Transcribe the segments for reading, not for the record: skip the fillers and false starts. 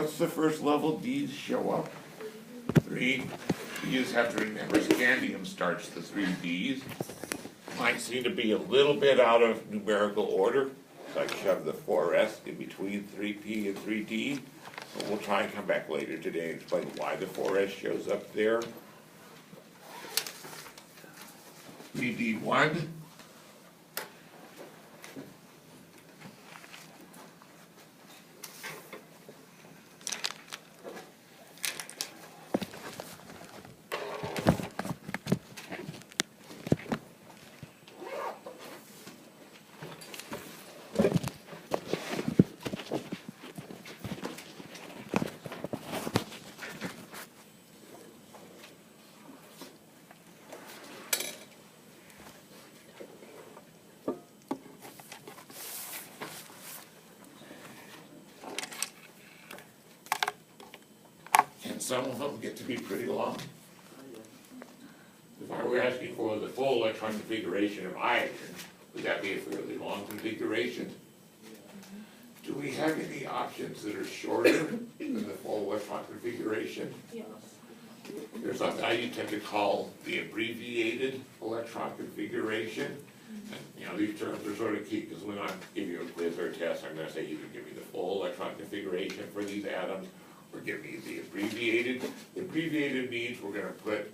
what's the first level D's show up? 3. You just have to remember scandium starts the 3 Ds. Might seem to be a little bit out of numerical order, so I shoved the 4S in between 3P and 3D. But we'll try and come back later today and explain why the 4S shows up there. 3D1. Some of them get to be pretty long. If I were asking for the full electron configuration of hydrogen, would that be a fairly long configuration? Do we have any options that are shorter than the full electron configuration? Yes. There's something I tend to call the abbreviated electron configuration. And these terms are sort of key because when I give you a quiz or a test, I'm going to say you can give me the full electron configuration for these atoms, or give me the abbreviated. The abbreviated means we're going to put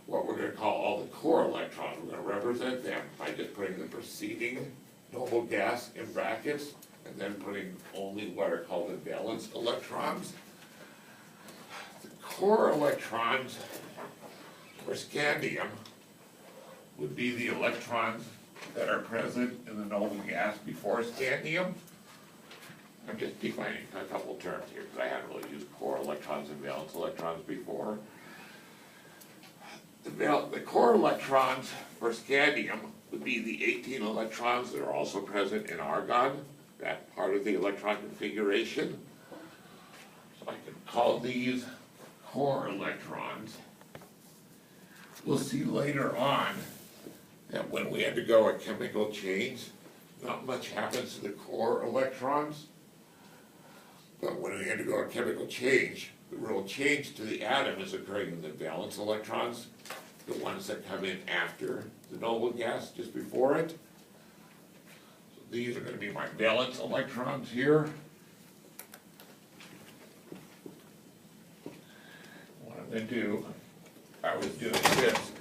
what we're going to call all the core electrons. We're going to represent them by just putting the preceding noble gas in brackets and then putting only what are called the valence electrons. The core electrons for scandium would be the electrons that are present in the noble gas before scandium. I'm just defining a couple of terms here because I haven't really used core electrons and valence electrons before. The core electrons for scandium would be the 18 electrons that are also present in argon, that part of the electron configuration. So I can call these core electrons. We'll see later on that when we undergo a chemical change, not much happens to the core electrons. But when we undergo a chemical change, the real change to the atom is occurring in the valence electrons, the ones that come in after the noble gas, just before it. So these are going to be my valence electrons here. What I'm going to do, if I was doing this,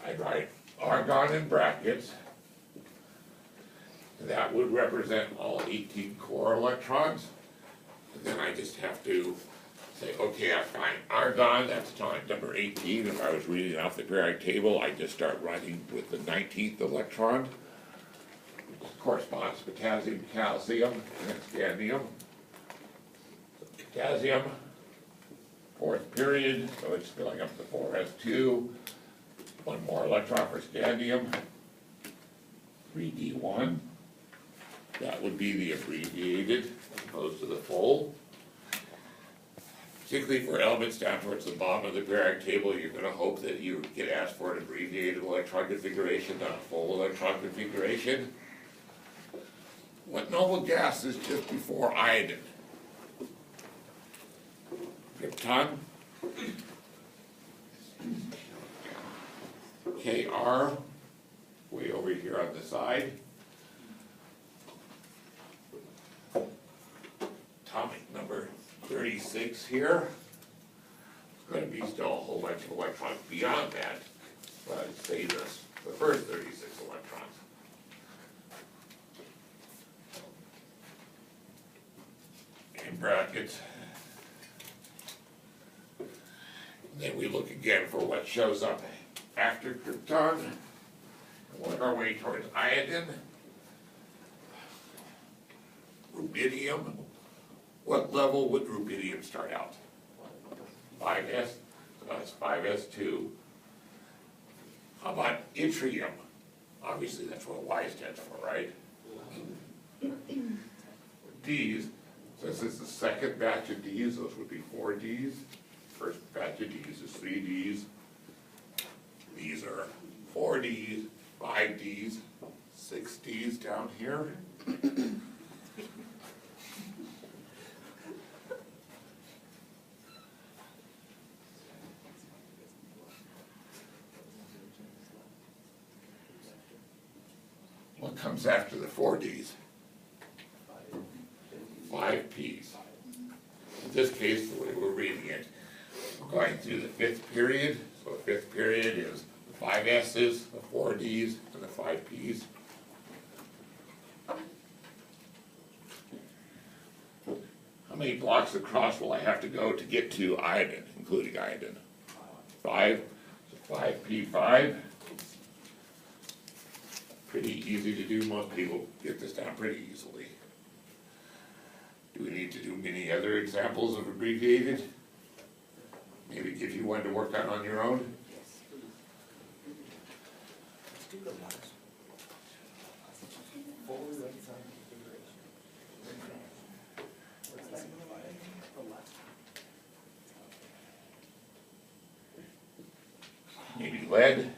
I'd write argon in brackets. That would represent all 18 core electrons. And then I just have to say, okay, I find argon, that's atomic number 18. If I was reading off the periodic table, I just start writing with the 19th electron, which corresponds to potassium, calcium, and scandium. So potassium, fourth period, so it's filling up the 4s2. One more electron for scandium, 3d1. That would be the abbreviated as opposed to the full. Particularly for elements down towards the bottom of the periodic table, you're going to hope that you get asked for an abbreviated electron configuration, not a full electron configuration. What noble gas is just before iodine? Krypton. Kr, way over here on the side. Atomic number 36 here. There's going to be still a whole bunch of electrons beyond that, but I'd say this, the first 36 electrons. In brackets. And then we look again for what shows up after krypton. And work our way towards iodine. Rubidium. What level would rubidium start out? 5s, so that's 5s2. How about yttrium? Obviously that's what Y stands for, right? Ds, since it's the second batch of Ds, those would be 4 Ds. First batch of Ds is 3 Ds. These are 4 Ds, 5 Ds, 6 Ds down here. What comes after the 4Ds? 5Ps. In this case, the way we're reading it, we're going through the 5th period. So the 5th period is the 5 S's, the 4Ds, and the 5Ps. How many blocks across will I have to go to get to iodine, including iodine? 5. So 5P5. Pretty easy to do. Most people get this down pretty easily. Do we need to do many other examples of abbreviated? Maybe give you one to work on your own? Yes, please. Let's do the ones. Forward electron configuration. What's that? The left. Maybe lead?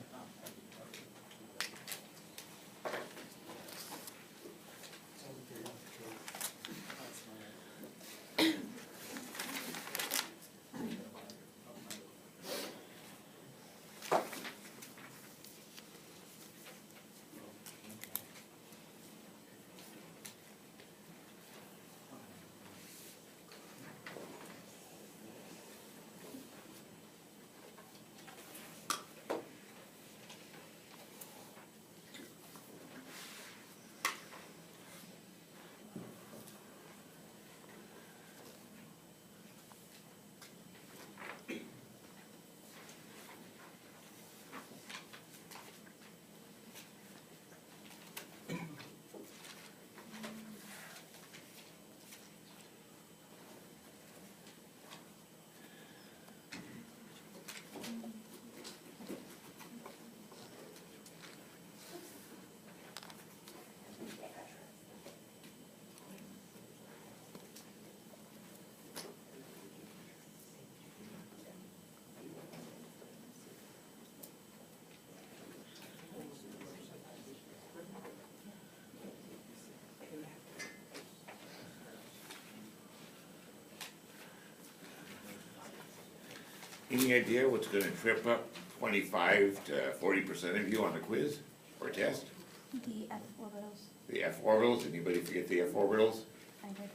Any idea what's going to trip up 25 to 40% of you on the quiz or test? The F orbitals. The F orbitals? Anybody forget the F orbitals? I did.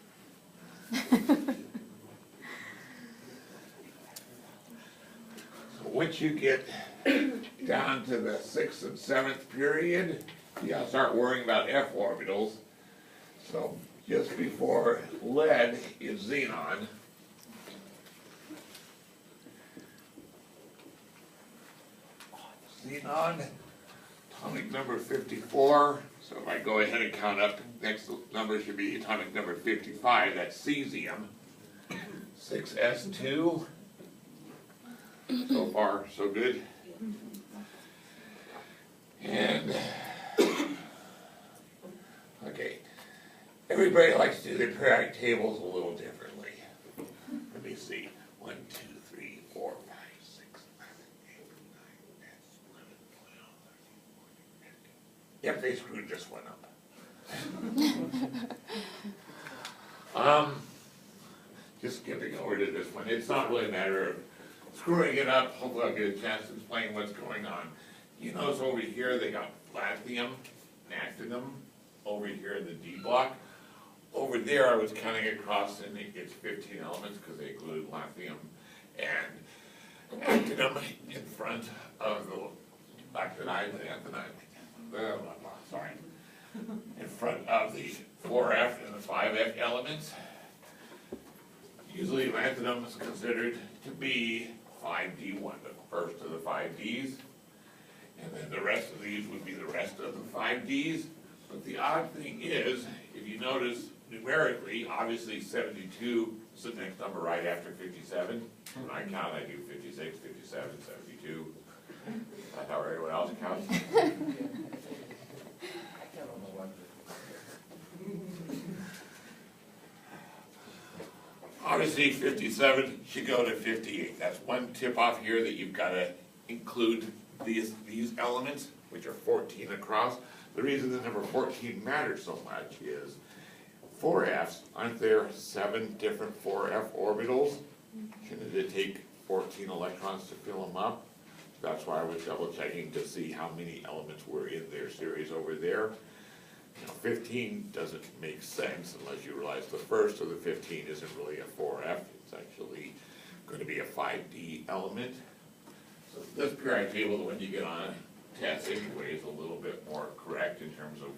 So once you get down to the 6th and 7th period, you gotta start worrying about F orbitals. So just before lead is xenon. Xenon, atomic number 54. So if I go ahead and count up, next number should be atomic number 55. That's cesium. 6s2. So far, so good. And okay, everybody likes to do their periodic tables a little differently. Let me see. 1, 2, 3, 4, 5, 6, 7, 8, 9, 10, 11, 12, 13, 14, 15. Yep, they screwed this one up. Just skipping over to this one. It's not really a matter of screwing it up. Hopefully I'll get a chance to explain what's going on. You notice over here they got lithium, actinium, over here in the D block. Over there I was counting across and it's 15 elements because they included lithium and actinium in front of the sorry, in front of the 4F and the 5F elements. Usually lanthanum is considered to be 5D1, the first of the 5Ds. And then the rest of these would be the rest of the 5Ds. But the odd thing is, if you notice numerically, obviously 72 is the next number right after 57. When I count, I do 56, 57, 72. That's how everyone else counts. Obviously 57 should go to 58. That's one tip off here that you've got to include these elements, which are 14 across. The reason the number 14 matters so much is 4Fs, aren't there 7 different 4F orbitals? Shouldn't it take 14 electrons to fill them up? That's why I was double checking to see how many elements were in their series over there. 15 doesn't make sense unless you realize the first of the 15 isn't really a 4F, it's actually going to be a 5D element. So this periodic table, when you get on a test anyway, is a little bit more correct in terms of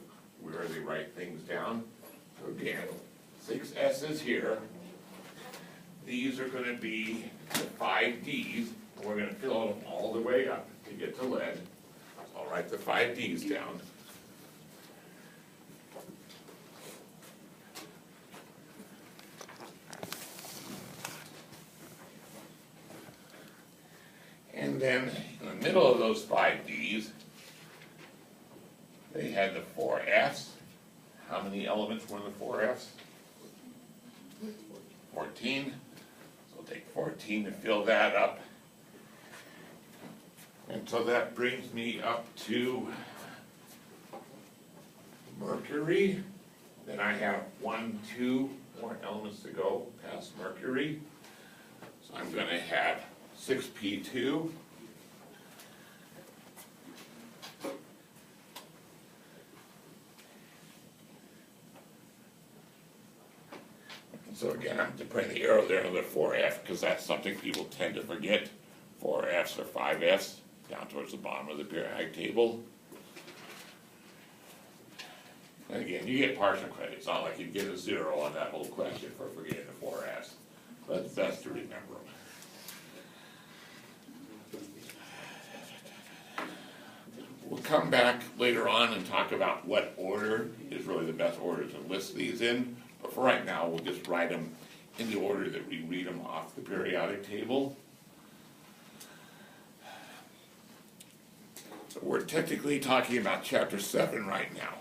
where they write things down. So again, 6 S's here. These are going to be the 5Ds, and we're going to fill them all the way up to get to lead. So I'll write the 5Ds down. And then in the middle of those 5Ds, they had the 4Fs. How many elements were in the 4Fs? 14. So we'll take 14 to fill that up. And so that brings me up to mercury. Then I have 1, 2 more elements to go past mercury. So I'm going to have 6p2. So again, I'm putting the arrow there on the 4F because that's something people tend to forget. 4Fs or 5Fs down towards the bottom of the periodic table. And again, you get partial credit. It's not like you get a 0 on that whole question for forgetting the 4Fs. But it's best to remember them. We'll come back later on and talk about what order is really the best order to list these in. But for right now, we'll just write them in the order that we read them off the periodic table. So we're technically talking about chapter 7 right now.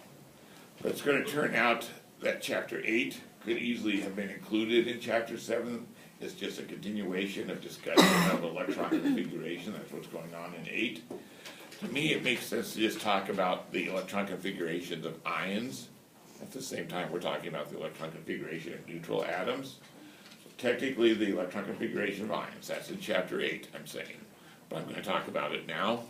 But it's going to turn out that chapter 8 could easily have been included in chapter 7. It's just a continuation of discussion of electron configuration. That's what's going on in 8. To me, it makes sense to just talk about the electron configurations of ions. At the same time, we're talking about the electron configuration of neutral atoms. So technically, the electron configuration of ions, that's in chapter 8, I'm saying. But I'm going to talk about it now.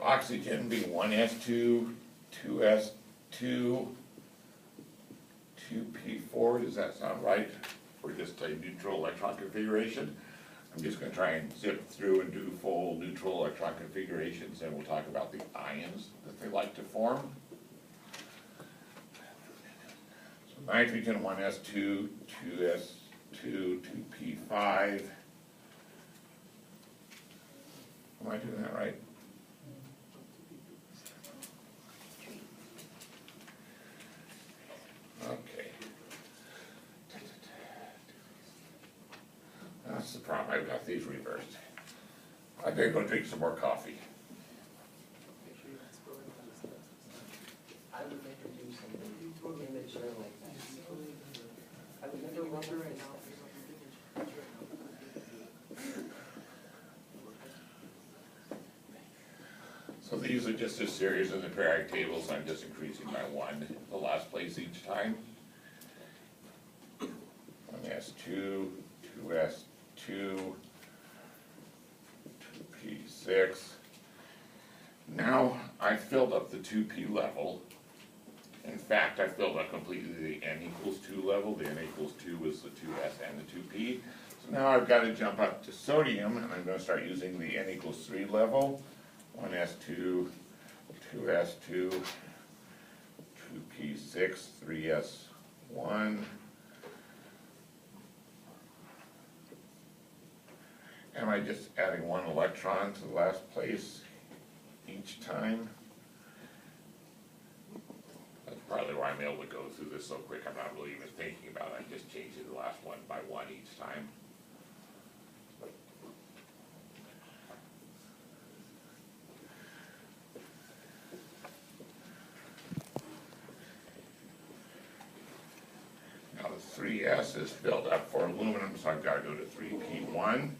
Oxygen be 1s2, 2s2, 2p4, does that sound right? For just a neutral electron configuration. I'm just going to try and zip through and do full neutral electron configurations, and we'll talk about the ions that they like to form. So nitrogen 1s2, 2s2, 2p5. Am I doing that right? Okay. That's the problem, I've got these reversed. I better go drink some more coffee. I would like to do something immature like that. I would never rubberize that. So these are just a series of the periodic tables. I'm just increasing by 1 the last place each time. 1s2, 2s2, 2p6. Now I filled up the 2p level. In fact, I filled up completely the n equals 2 level. The n equals 2 was the 2s and the 2p. So now I've got to jump up to sodium, and I'm going to start using the n equals 3 level. 1s2, 2s2, 2p6, 3s1. Am I just adding 1 electron to the last place each time? That's probably why I'm able to go through this so quick. I'm not really even thinking about it. I'm just changing the last one by 1 each time. 3s is filled up for aluminum, so I've got to go to 3p1.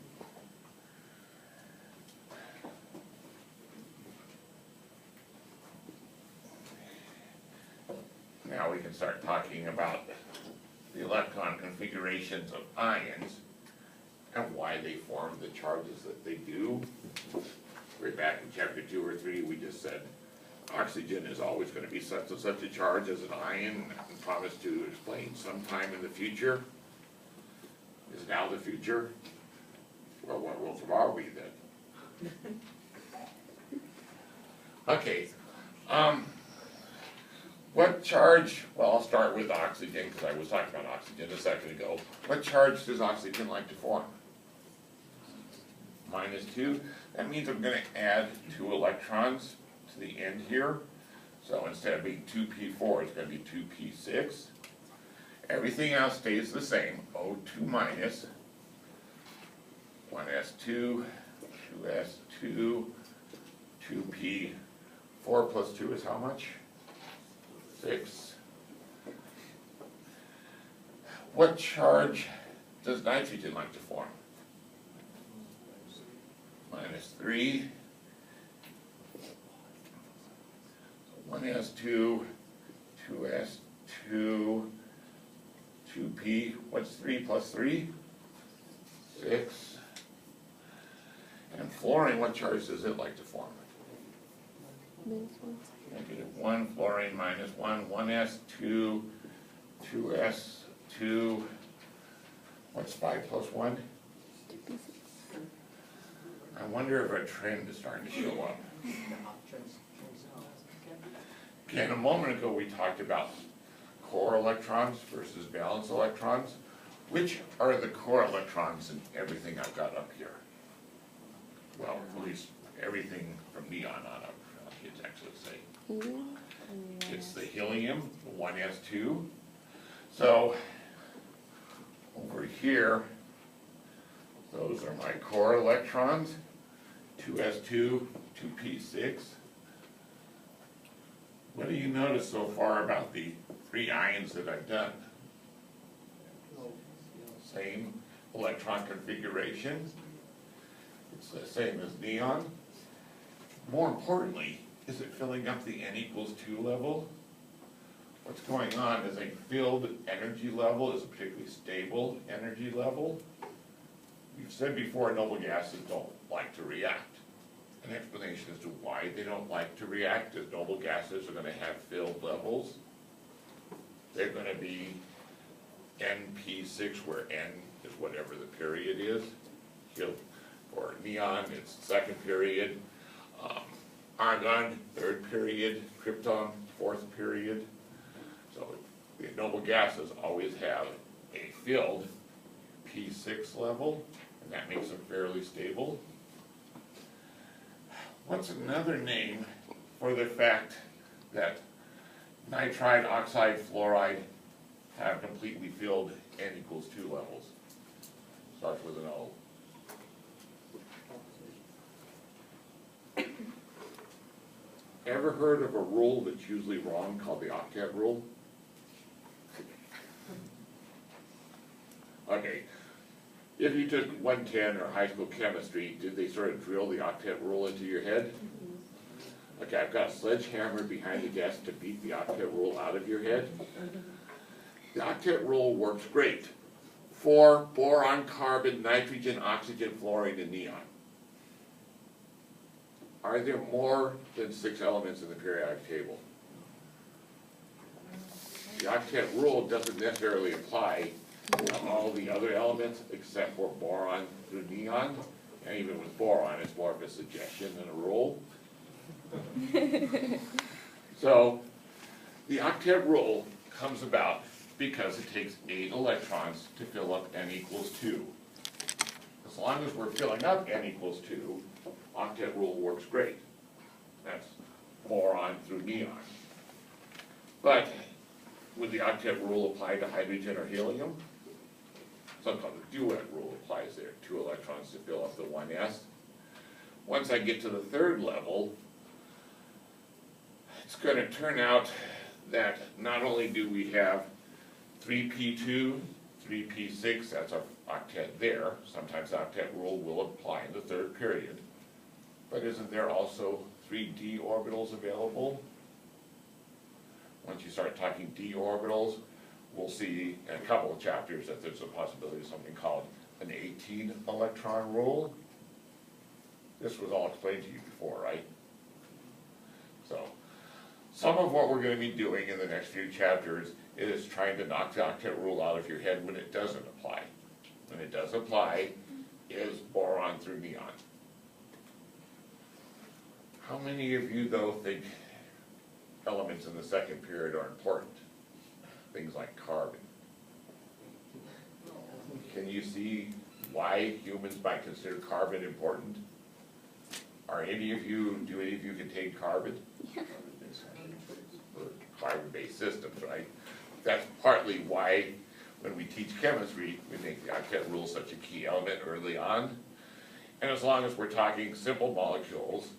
Now we can start talking about the electron configurations of ions and why they form the charges that they do. Way back in chapter 2 or 3, we just said oxygen is always going to be such and such a charge as an ion, and promised to explain sometime in the future. Is now the future? Well, what world are we then? Okay. What charge, well, I'll start with oxygen, because I was talking about oxygen a second ago. What charge does oxygen like to form? -2. That means I'm going to add 2 electrons to the end here. So instead of being 2p4, it's going to be 2p6. Everything else stays the same. O2 minus, 1s2, 2s2, 2p. 4 plus 2 is how much? 6. What charge does nitrogen like to form? -3. 1s2, 2s2, 2p. What's 3 plus 3? 6. And fluorine, what charge does it like to form? -1, fluorine -1, 1s2, 2s2. What's 5 plus 1? I wonder if a trend is starting to show up. Again, a moment ago we talked about core electrons versus valence electrons. Which are the core electrons in everything I've got up here? Well, at least everything from neon on up, kids actually say. It's the helium, the 1s2. So, over here, those are my core electrons, 2s2, 2p6. What do you notice so far about the 3 ions that I've done? Same electron configuration. It's the same as neon. More importantly, is it filling up the n=2 level? What's going on is a filled energy level is a particularly stable energy level. We've said before noble gases don't like to react. An explanation as to why they don't like to react is noble gases are going to have filled levels. They're going to be NP6, where N is whatever the period is. For neon, it's second period. Argon, third period. Krypton, fourth period. So the noble gases always have a filled P6 level, and that makes them fairly stable. What's another name for the fact that nitride, oxide, fluoride have completely filled n=2 levels? Starts with an O. Ever heard of a rule that's usually wrong called the octet rule? Okay, if you took 110 or high school chemistry, did they sort of drill the octet rule into your head? Okay, I've got a sledgehammer behind the desk to beat the octet rule out of your head. The octet rule works great for boron, carbon, nitrogen, oxygen, fluorine, and neon. Are there more than 6 elements in the periodic table? The octet rule doesn't necessarily apply to all the other elements except for boron through neon. And even with boron, it's more of a suggestion than a rule. So, the octet rule comes about because it takes 8 electrons to fill up n=2. As long as we're filling up n=2, octet rule works great. That's boron through neon. But would the octet rule apply to hydrogen or helium? Something called the duet rule applies there. 2 electrons to fill up the 1s. Once I get to the 3rd level, it's going to turn out that not only do we have 3p2, 3p6, that's our octet there. Sometimes the octet rule will apply in the third period. But isn't there also 3 d orbitals available? Once you start talking d orbitals, we'll see in a couple of chapters that there's a possibility of something called an 18 electron rule. This was all explained to you before, right? So, some of what we're going to be doing in the next few chapters is trying to knock the octet rule out of your head when it doesn't apply. When it does apply, is boron through neon. How many of you, though, think elements in the second period are important? Things like carbon. Can you see why humans might consider carbon important? Do any of you contain carbon? Carbon-based systems, right? That's partly why when we teach chemistry, we make the octet rule such a key element early on. And as long as we're talking simple molecules,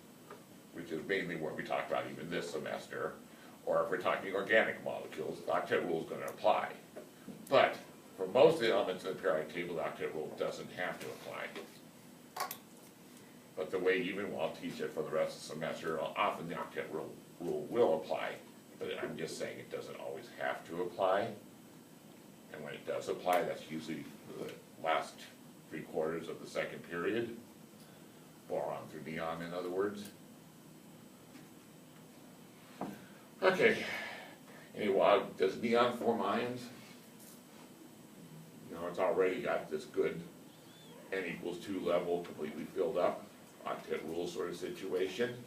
which is mainly what we talk about even this semester, or if we're talking organic molecules, the octet rule is going to apply. But for most of the elements in the periodic table, the octet rule doesn't have to apply. But the way even while I'll teach it for the rest of the semester, often the octet rule will apply. But I'm just saying it doesn't always have to apply. And when it does apply, that's usually the last 3/4 of the second period. Boron through neon, in other words. Okay. Anyway, does neon form ions? You know, it's already got this good n = 2 level completely filled up, octet rule sort of situation.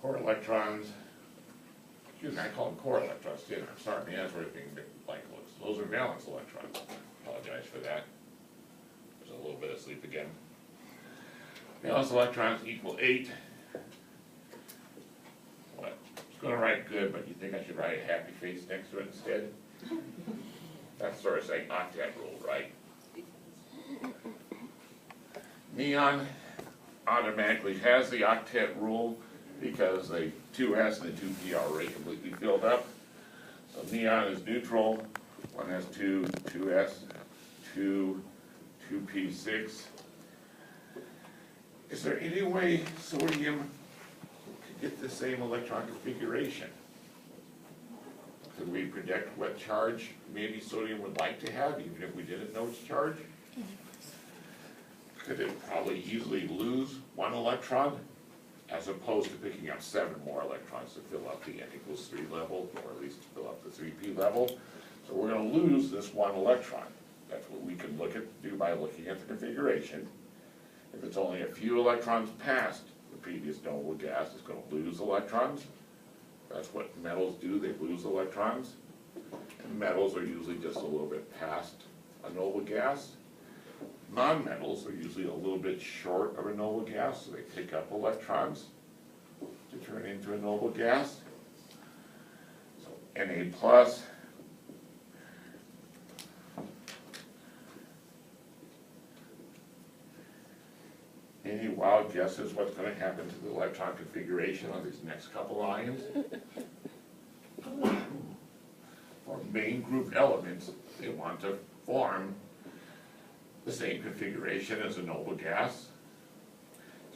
Core electrons, excuse me, I call them core electrons, didn't I? I'm sorry, man, that's where being blank looks. Those are valence electrons. Apologize for that. There's a little bit of sleep again. Valence electrons equal 8. What? It's going to write good, but you think I should write a happy face next to it instead? That's sort of saying octet rule, right? Neon automatically has the octet rule because the 2s and the 2p are already completely filled up. So neon is neutral, 1s2, 2s, 2, 2p6. Is there any way sodium could get the same electron configuration? Could we predict what charge maybe sodium would like to have, even if we didn't know its charge? Could it probably easily lose 1 electron, as opposed to picking up 7 more electrons to fill up the n = 3 level, or at least to fill up the 3p level? So we're going to lose this 1 electron. That's what we can do by looking at the configuration. If it's only a few electrons past the previous noble gas, it's going to lose electrons. That's what metals do, they lose electrons. And metals are usually just a little bit past a noble gas. Non-metals are usually a little bit short of a noble gas, so they pick up electrons to turn into a noble gas. So Na plus any wild guesses what's going to happen to the electron configuration on these next couple ions? For main group elements, they want to form the same configuration as a noble gas.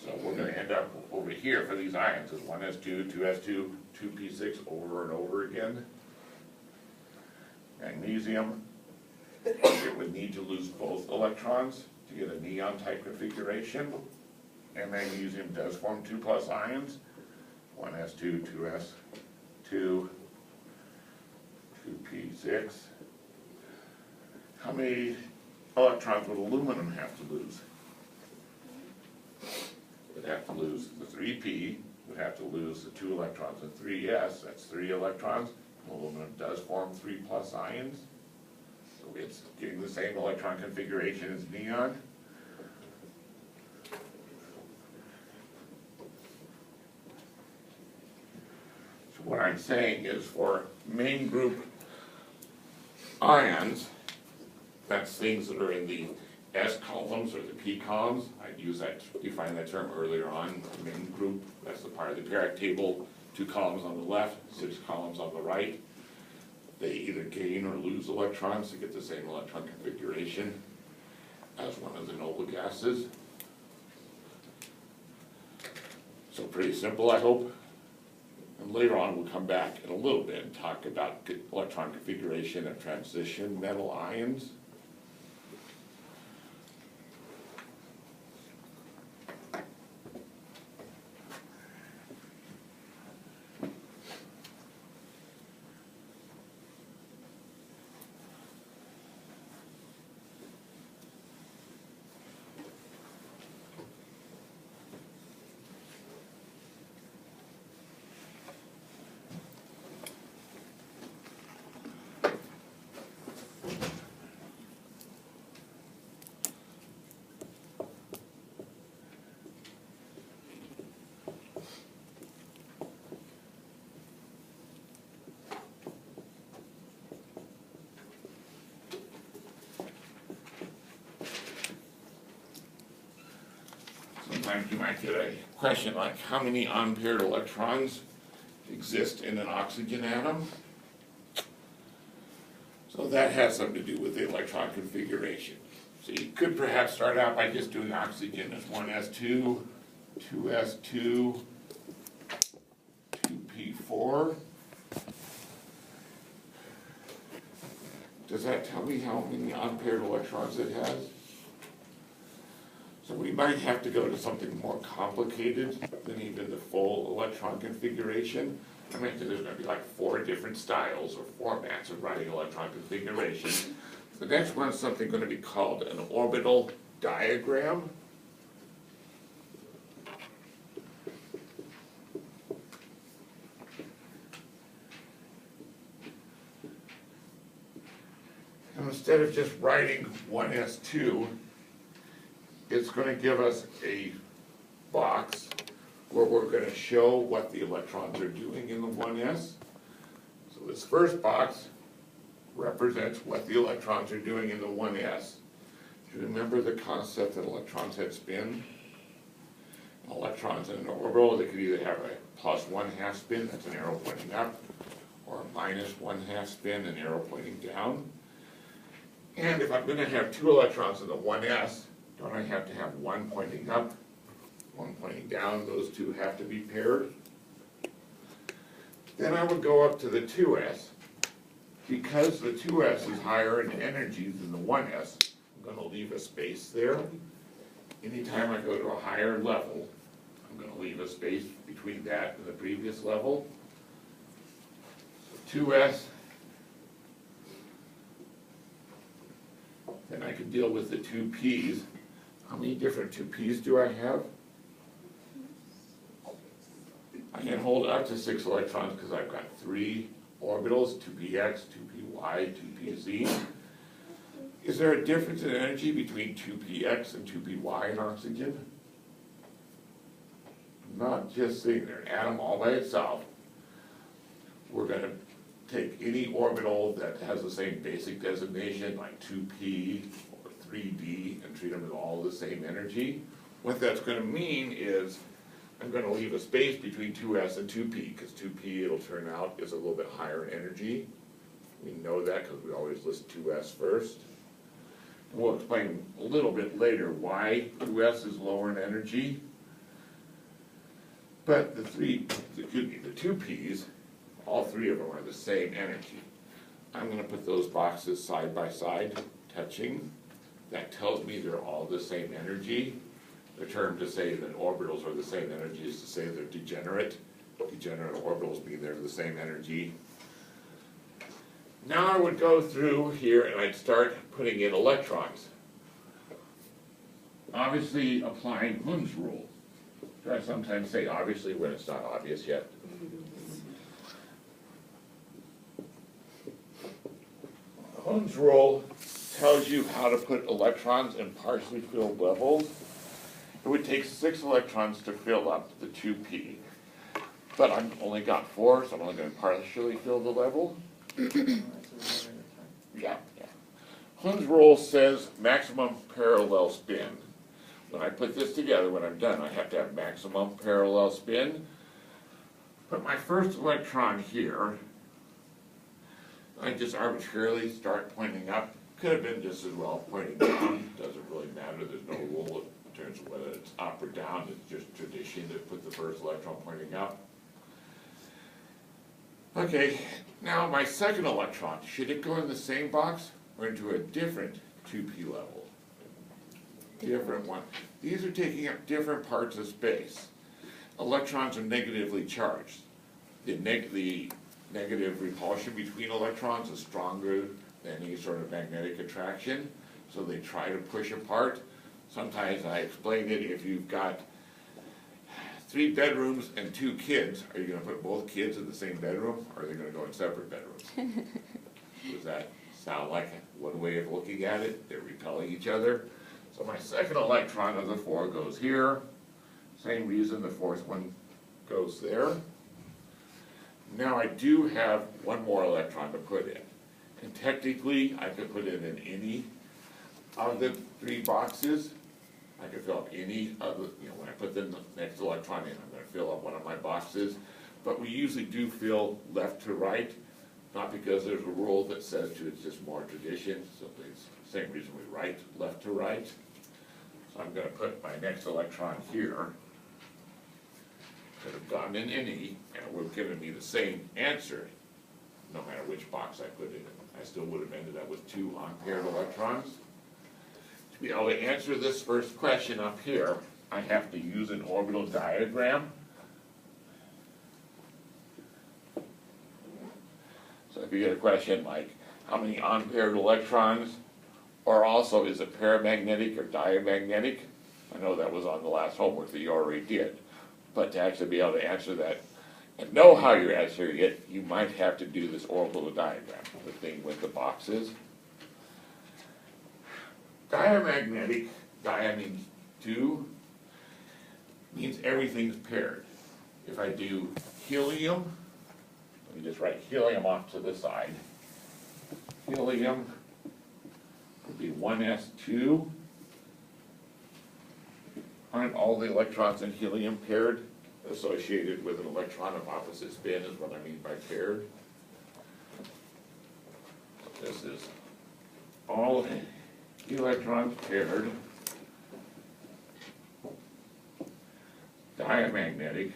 So we're going to end up over here for these ions as 1s2, 2s2, 2p6 over and over again. Magnesium, it would need to lose both electrons to get a neon type configuration. And magnesium does form 2+ ions, 1s2, 2s2, 2p6. How many electrons would aluminum have to lose? It would have to lose the 3p, would have to lose the 2 electrons in 3s, that's 3 electrons. Aluminum does form 3+ ions, so it's getting the same electron configuration as neon. So what I'm saying is for main group ions, that's things that are in the S columns or the P columns. I used that, defined that term earlier on, main group. That's the part of the periodic table, 2 columns on the left, 6 columns on the right. they either gain or lose electrons to get the same electron configuration as one of the noble gases. So pretty simple, I hope. And later on, we'll come back in a little bit and talk about electron configuration of transition metal ions. Sometimes you might get a question like, how many unpaired electrons exist in an oxygen atom? So that has something to do with the electron configuration. So you could perhaps start out by just doing oxygen as 1s2, 2s2, 2p4. Does that tell me how many unpaired electrons it has? So we might have to go to something more complicated than even the full electron configuration. I mentioned there's going to be like 4 different styles or formats of writing electron configuration. The next one is something going to be called an orbital diagram. And instead of just writing 1s2, it's going to give us a box where we're going to show what the electrons are doing in the 1s. So this first box represents what the electrons are doing in the 1s. Do you remember the concept that electrons had spin? Electrons in an orbital, they could either have a +1/2 spin, that's an arrow pointing up, or a -1/2 spin, an arrow pointing down. And if I'm going to have 2 electrons in the 1s, don't I have to have one pointing up, one pointing down? Those two have to be paired. Then I would go up to the 2s. Because the 2s is higher in energy than the 1s, I'm going to leave a space there. Anytime I go to a higher level, I'm going to leave a space between that and the previous level. So 2s. Then I can deal with the 2p's. How many different 2p's do I have? I can hold up to 6 electrons because I've got 3 orbitals, 2px, 2py, 2pz. Is there a difference in energy between 2px and 2py in oxygen? Not just sitting there, an atom all by itself. We're going to take any orbital that has the same basic designation, like 2p or 3d, and treat them as all the same energy. What that's going to mean is I'm going to leave a space between 2s and 2p, because 2p, it'll turn out, is a little bit higher in energy. We know that because we always list 2s first. And we'll explain a little bit later why 2s is lower in energy. But the 2p's, all 3 of them are the same energy. I'm going to put those boxes side by side, touching. That tells me they're all the same energy. The term to say that orbitals are the same energy is to say they're degenerate. Degenerate orbitals mean they're the same energy. Now I would go through here and I'd start putting in electrons. Obviously applying Hund's rule. I sometimes say obviously when it's not obvious yet. Hund's rule tells you how to put electrons in partially filled levels. It would take 6 electrons to fill up the 2p. But I've only got 4, so I'm only going to partially fill the level. Yeah. Hund's rule says maximum parallel spin. When I put this together, when I'm done, I have to have maximum parallel spin. Put my first electron here. I just arbitrarily start pointing up. Could have been just as well pointing down, doesn't really matter, there's no rule in terms of whether it's up or down, it's just tradition to put the first electron pointing up. Okay, now my second electron, should it go in the same box or into a different 2p level? Different one. These are taking up different parts of space. Electrons are negatively charged. The negative repulsion between electrons is stronger than any sort of magnetic attraction, so they try to push apart. Sometimes I explain it, if you've got 3 bedrooms and 2 kids, are you gonna put both kids in the same bedroom, or are they gonna go in separate bedrooms? Does that sound like one way of looking at it? They're repelling each other. So my second electron of the 4 goes here. Same reason the fourth one goes there. Now I do have one more electron to put in. And technically, I could put it in any of the 3 boxes. I could fill up any of the, when I put the next electron in, I'm gonna fill up one of my boxes. But we usually do fill left to right, not because there's a rule that says to, it's just more tradition, so it's the same reason we write left to right. So I'm gonna put my next electron here. Could have gone in any, and it would have given me the same answer, no matter which box I put it in. I still would have ended up with 2 unpaired electrons. To be able to answer this first question up here, I have to use an orbital diagram. So if you get a question like, how many unpaired electrons, or also is it paramagnetic or diamagnetic? I know that was on the last homework that you already did. But to actually be able to answer that and know how you're answering it, you might have to do this orbital diagram, the thing with the boxes. Diamagnetic, dia means 2, means everything's paired. If I do helium, let me just write helium off to the side. Helium would be 1s2. Aren't all the electrons in helium paired? Associated with an electron of opposite spin is what I mean by paired. This is all electrons paired. Diamagnetic.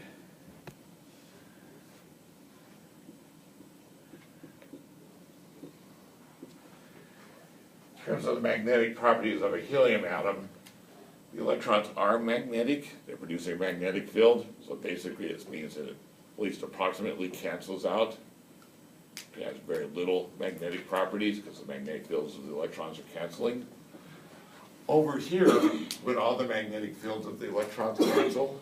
In terms of the magnetic properties of a helium atom, the electrons are magnetic, they produce a magnetic field, so basically it means that it at least approximately cancels out. It has very little magnetic properties because the magnetic fields of the electrons are canceling. Over here, when all the magnetic fields of the electrons cancel,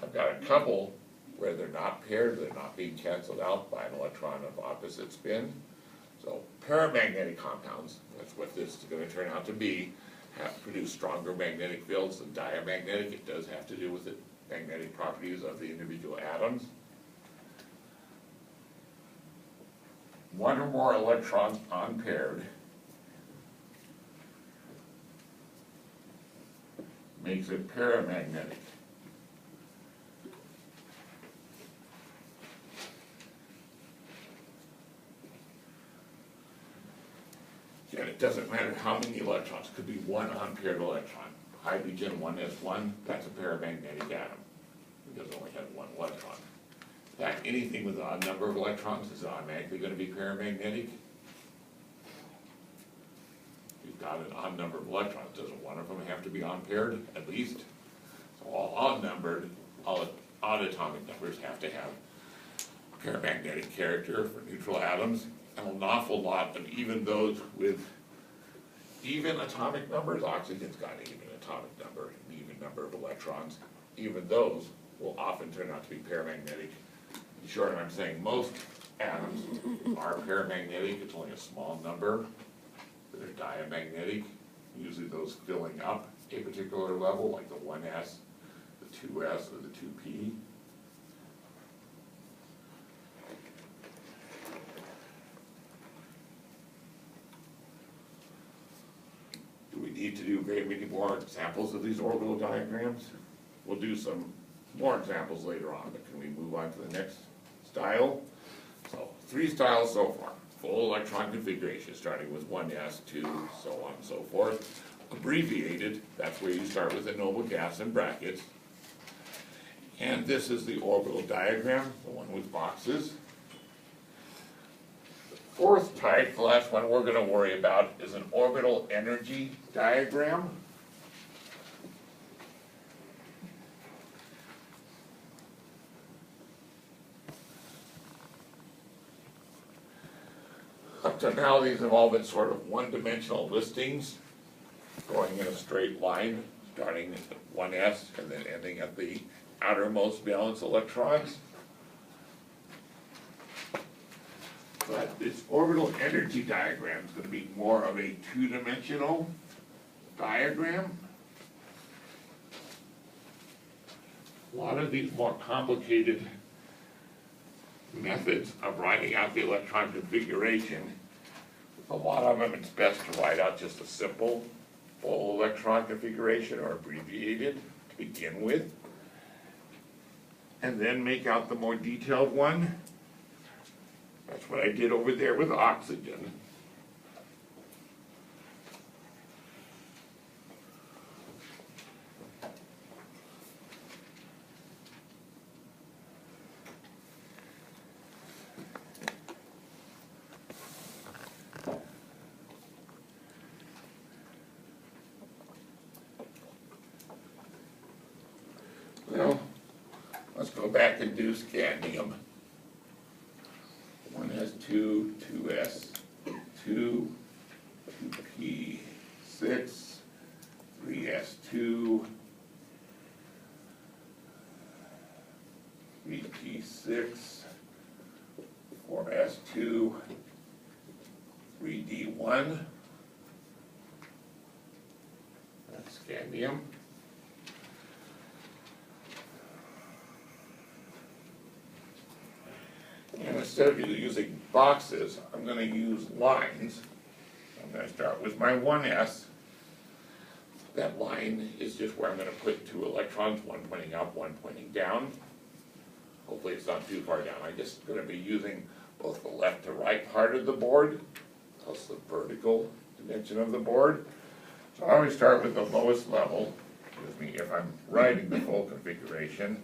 I've got a couple where they're not paired, they're not being canceled out by an electron of opposite spin. So paramagnetic compounds, that's what this is going to turn out to be, have to produce stronger magnetic fields than diamagnetic. It does have to do with the magnetic properties of the individual atoms. One or more electrons unpaired makes it paramagnetic. And it doesn't matter how many electrons, it could be one unpaired electron. Hydrogen 1s1, that's a paramagnetic atom, because it only has one electron. In fact, anything with an odd number of electrons is automatically going to be paramagnetic. If you've got an odd number of electrons, doesn't one of them have to be unpaired, at least? So all odd-numbered, all odd atomic numbers have to have paramagnetic character for neutral atoms. And an awful lot of even those with even atomic numbers, oxygen's got an even atomic number, an even number of electrons, even those will often turn out to be paramagnetic. In short, I'm saying most atoms are paramagnetic, it's only a small number that are diamagnetic, usually those filling up a particular level, like the 1s, the 2s, or the 2p. Do we need to do very many more examples of these orbital diagrams? We'll do some more examples later on, but can we move on to the next style? So three styles so far. Full electron configuration, starting with 1s, 2, so on and so forth. Abbreviated, that's where you start with a noble gas in brackets. And this is the orbital diagram, the one with boxes. The fourth type, the last one we're going to worry about, is an orbital energy diagram. Up to now, these have all been sort of one-dimensional listings, going in a straight line, starting at 1s and then ending at the outermost valence electrons. But this orbital energy diagram is going to be more of a two-dimensional diagram. A lot of these more complicated methods of writing out the electron configuration, a lot of them it's best to write out just a simple full electron configuration or abbreviated to begin with, and then make out the more detailed one. That's what I did over there with oxygen. Well, let's go back and do scandium. One has 2, 2s, 2, 2p6, 3s2, 3p6, 4s2, 3d1. That's scandium. And instead of using boxes, I'm going to use lines. I'm going to start with my 1s. That line is just where I'm going to put two electrons, one pointing up, one pointing down. Hopefully it's not too far down. I'm just going to be using both the left to right part of the board, plus the vertical dimension of the board. So I always start with the lowest level, with me if I'm writing the full configuration.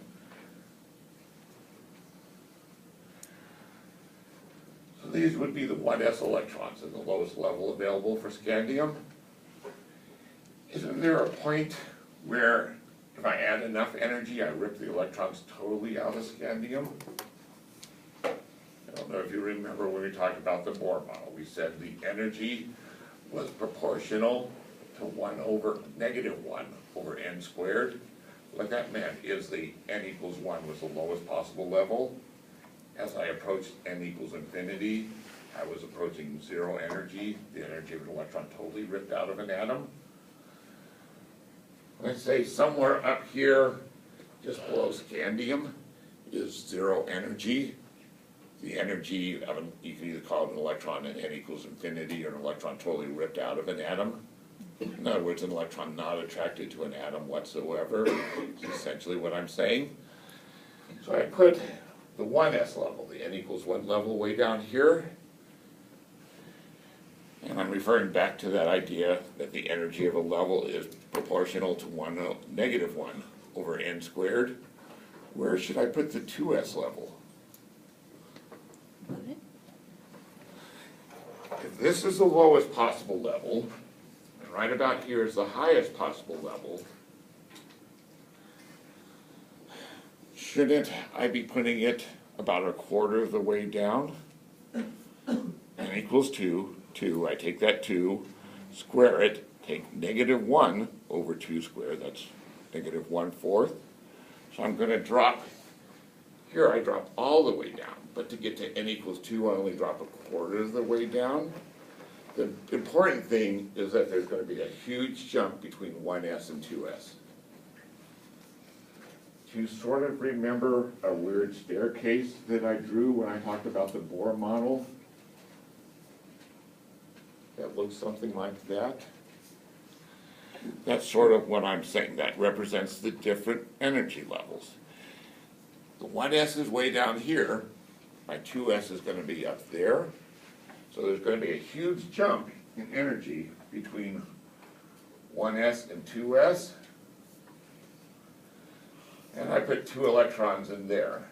So these would be the 1s electrons at the lowest level available for scandium. Isn't there a point where if I add enough energy, I rip the electrons totally out of scandium? I don't know if you remember when we talked about the Bohr model. We said the energy was proportional to -1 over n squared. What that meant is the n equals 1 was the lowest possible level. As I approached n equals infinity, I was approaching zero energy, the energy of an electron totally ripped out of an atom. Let's say somewhere up here, just below scandium, is zero energy. The energy of an, you can either call it an electron at n equals infinity or an electron totally ripped out of an atom. In other words, an electron not attracted to an atom whatsoever, is essentially what I'm saying. So I put the 1s level, the n equals 1 level way down here. And I'm referring back to that idea that the energy of a level is proportional to -1 over n squared. Where should I put the 2s level? If this is the lowest possible level, and right about here is the highest possible level, shouldn't I be putting it about 1/4 of the way down? N equals 2, 2, I take that 2, square it, take -1 over 2 squared, that's -1/4. So I'm going to drop, here I drop all the way down, but to get to n equals 2, I only drop 1/4 of the way down. The important thing is that there's going to be a huge jump between 1s and 2s. Do you sort of remember a weird staircase that I drew when I talked about the Bohr model? That looks something like that. That's sort of what I'm saying. That represents the different energy levels. The 1s is way down here, my 2s is gonna be up there. So there's gonna be a huge jump in energy between 1s and 2s. And I put 2 electrons in there.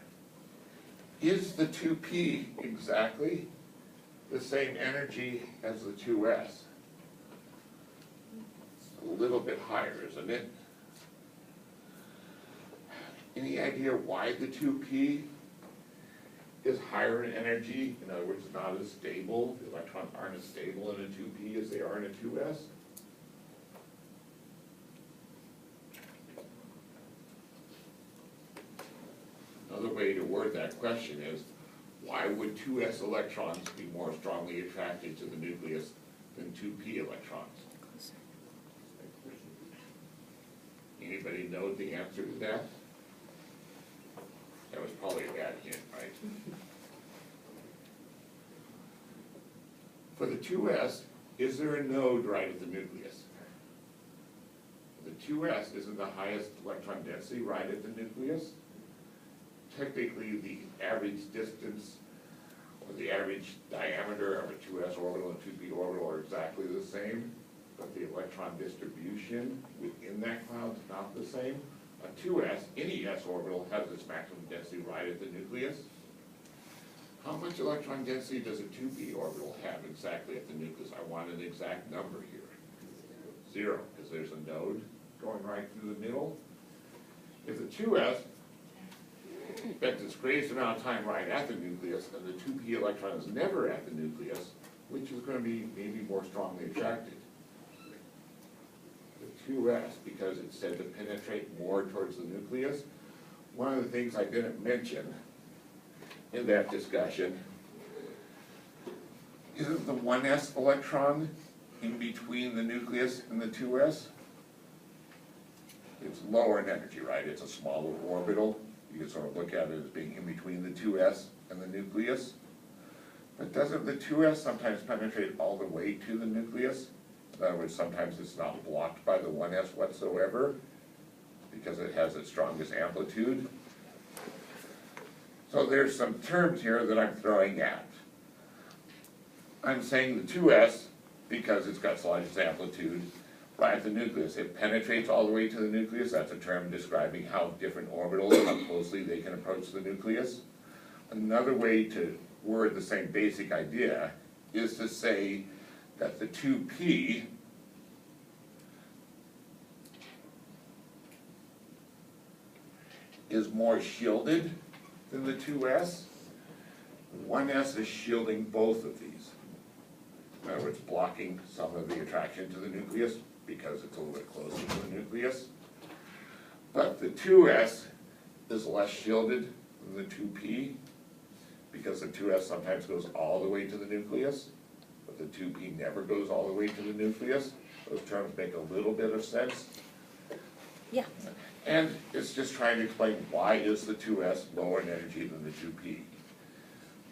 Is the 2p exactly the same energy as the 2s? It's a little bit higher, isn't it? Any idea why the 2p is higher in energy? In other words, not as stable. The electrons aren't as stable in a 2p as they are in a 2s. Another way to word that question is, why would 2s electrons be more strongly attracted to the nucleus than 2p electrons? Anybody know the answer to that? That was probably a bad hint, right? For the 2s, is there a node right at the nucleus? The 2s isn't the highest electron density right at the nucleus. Technically, the average distance or the average diameter of a 2s orbital and 2p orbital are exactly the same, but the electron distribution within that cloud is not the same. A 2s, any s orbital, has its maximum density right at the nucleus. How much electron density does a 2p orbital have exactly at the nucleus? I want an exact number here. 0, because there's a node going right through the middle. If the 2s spent its greatest amount of time right at the nucleus, and the 2p electron is never at the nucleus, which is going to be maybe more strongly attracted? The 2s, because it's said to penetrate more towards the nucleus. One of the things I didn't mention in that discussion, isn't the 1s electron in between the nucleus and the 2s? It's lower in energy, right? It's a smaller orbital. You can sort of look at it as being in between the 2s and the nucleus. But doesn't the 2s sometimes penetrate all the way to the nucleus? In other words, sometimes it's not blocked by the 1s whatsoever because it has its strongest amplitude. So there's some terms here that I'm throwing at. I'm saying the 2s, because it's got its largest amplitude, right at the nucleus. It penetrates all the way to the nucleus. That's a term describing how different orbitals, how closely they can approach the nucleus. Another way to word the same basic idea is to say that the 2p is more shielded than the 2s. 1s is shielding both of these. In other words, blocking some of the attraction to the nucleus because it's a little bit closer to the nucleus. But the 2s is less shielded than the 2p because the 2s sometimes goes all the way to the nucleus, but the 2p never goes all the way to the nucleus. Those terms make a little bit of sense. Yeah. And it's just trying to explain why is the 2s lower in energy than the 2p.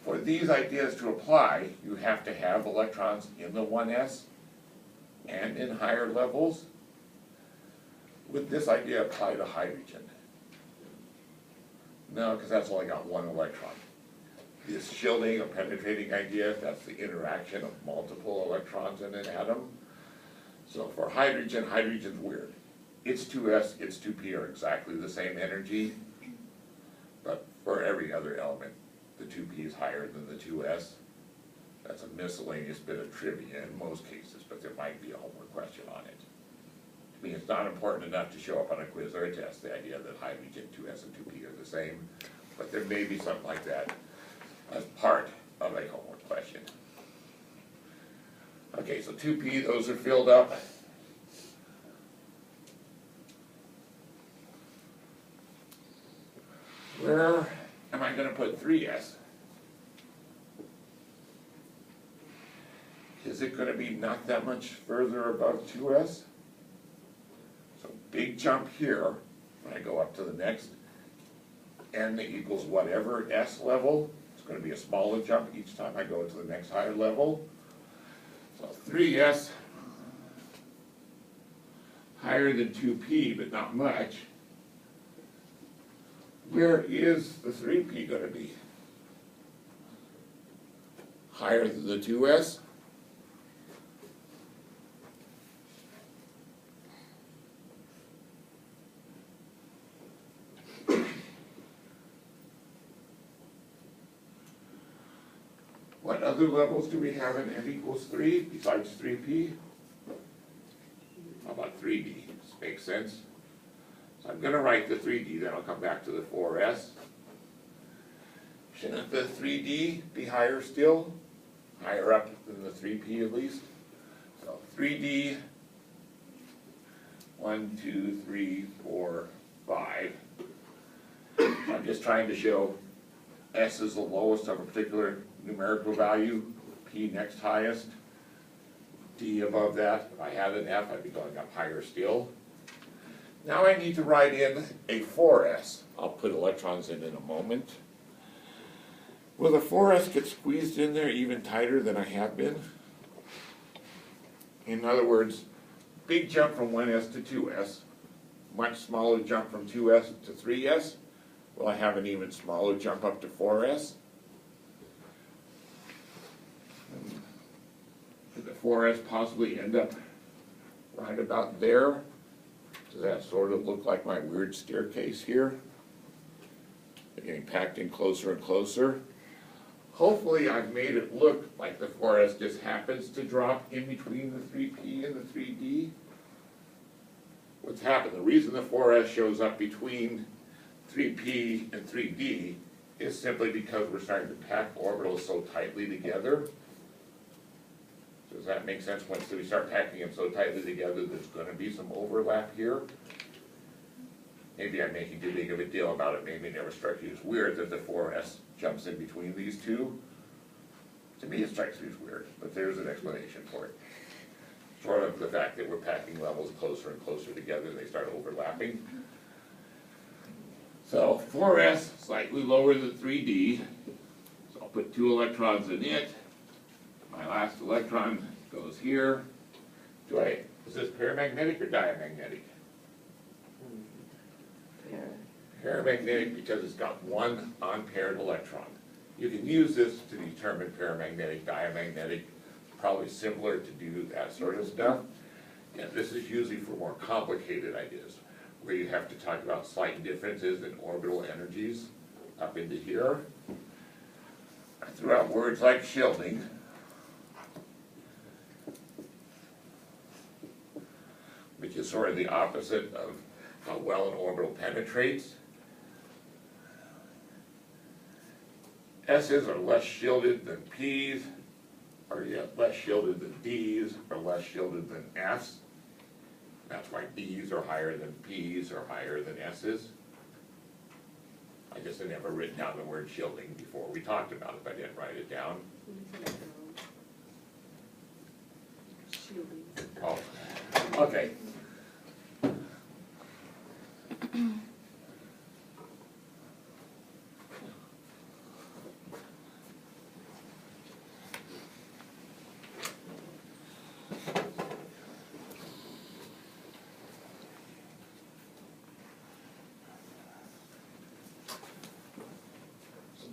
For these ideas to apply, you have to have electrons in the 1s and in higher levels. Would this idea apply to hydrogen? No, because that's only got one electron. This shielding or penetrating idea, that's the interaction of multiple electrons in an atom. So for hydrogen, hydrogen's weird. Its 2s, its 2p are exactly the same energy, but for every other element, the 2p is higher than the 2s. That's a miscellaneous bit of trivia in most cases, but there might be a homework question on it. I mean, it's not important enough to show up on a quiz or a test, the idea that hydrogen, 2s and 2p are the same, but there may be something like that as part of a homework question. Okay, so 2p, those are filled up. Where am I going to put 3s? Is it going to be not that much further above 2s? So big jump here when I go up to the next n equals whatever s level. It's going to be a smaller jump each time I go to the next higher level. So 3s higher than 2p, but not much. Where is the 3p going to be? higher than the 2s. What other levels do we have in n equals 3 besides 3p? How about 3d? This makes sense. So I'm going to write the 3d, then I'll come back to the 4s. Shouldn't the 3d be higher still? Higher up than the 3p at least? So 3d, 1, 2, 3, 4, 5. I'm just trying to show s is the lowest of a particular numerical value, p next highest, d above that. If I had an f, I'd be going up higher still. Now I need to write in a 4s. I'll put electrons in a moment. Will the 4s get squeezed in there even tighter than I have been? In other words, big jump from 1s to 2s, much smaller jump from 2s to 3s. Will I have an even smaller jump up to 4s? Could the 4s possibly end up right about there? Does that sort of look like my weird staircase here? They're getting packed in closer and closer. Hopefully I've made it look like the 4s just happens to drop in between the 3p and the 3d. What's happened, the reason the 4s shows up between 3p and 3d is simply because we're starting to pack orbitals so tightly together. Does that make sense? Once we start packing them so tightly together, there's going to be some overlap here. Maybe I'm making too big of a deal about it. Maybe it never struck you as weird that the 4s jumps in between these two. To me, it strikes me as weird, but there's an explanation for it. Sort of the fact that we're packing levels closer and closer together, and they start overlapping. So 4s, slightly lower than 3d. So I'll put 2 electrons in it. My last electron goes here. Is this paramagnetic or diamagnetic? Paramagnetic because it's got one unpaired electron. You can use this to determine paramagnetic, diamagnetic, probably simpler to do that sort of stuff. And this is usually for more complicated ideas, where you have to talk about slight differences in orbital energies up into here. I threw out words like shielding. Which is sort of the opposite of how well an orbital penetrates. S's are less shielded than P's, or yet less shielded than D's, or less shielded than F's. That's why D's are higher than P's or higher than S's. I guess I never written down the word shielding before we talked about it, but I didn't write it down. Oh, okay.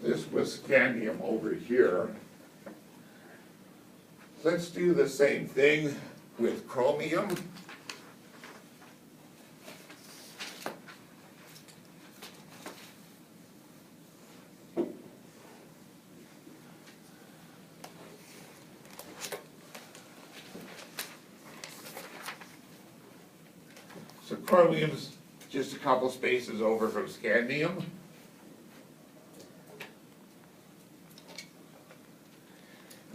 This was scandium over here. Let's do the same thing with chromium. So chromium's just a couple spaces over from scandium.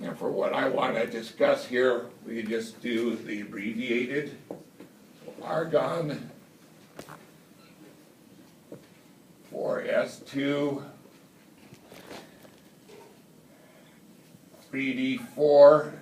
And for what I want to discuss here, we can just do the abbreviated. So argon 4s2, 3d4,